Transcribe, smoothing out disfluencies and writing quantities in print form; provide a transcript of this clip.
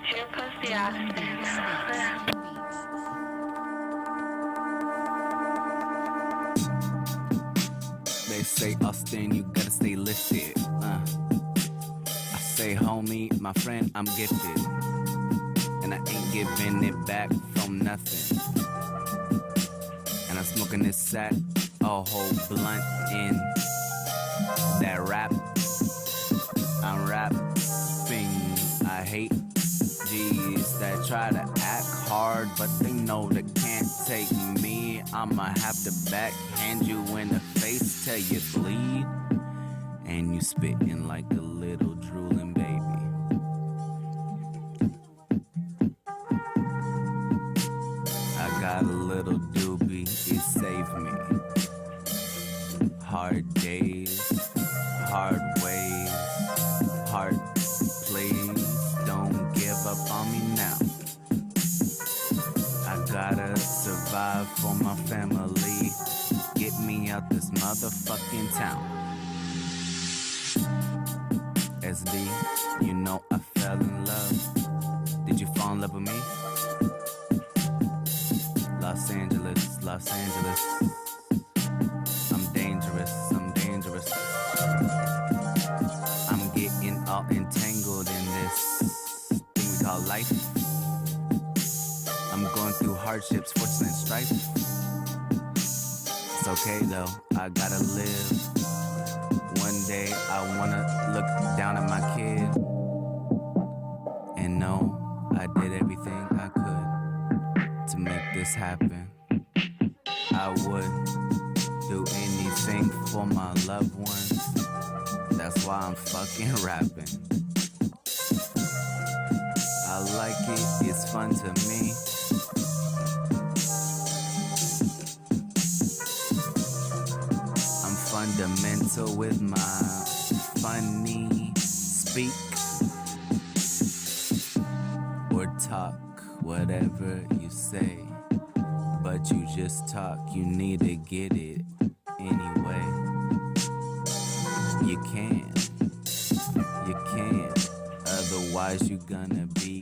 Get your pussy off. They say, Austin, you gotta stay lifted. I say, homie, my friend, I'm gifted. And I ain't giving it back from nothing. And I'm smoking this sack, a whole blunt in that rap. I'm rapping. I hate G's that try to act hard, but they know they can't take me. I'ma have to backhand you in the face till you bleed. And you spitting like a little drooling baby. I got a little doobie, it saved me. Hard days, hard ways, heart, please don't give up on me now. I gotta survive for my family. Get me out this motherfucking town. SD, you know I fell in love. Did you fall in love with me? Los Angeles, Los Angeles. I'm dangerous, I'm dangerous. I'm getting all entangled in this thing we call life. I'm going through hardships, fortune and strife. It's okay though, I gotta live. One day I wanna look down at my kid and know I did everything I could to make this happen. I would do anything for my loved ones. That's why I'm fucking rapping. I like it, it's fun to me. I'm fundamental with my funny speak or talk, whatever you say. But you just talk, you need to get it anyway. You can, otherwise you gonna be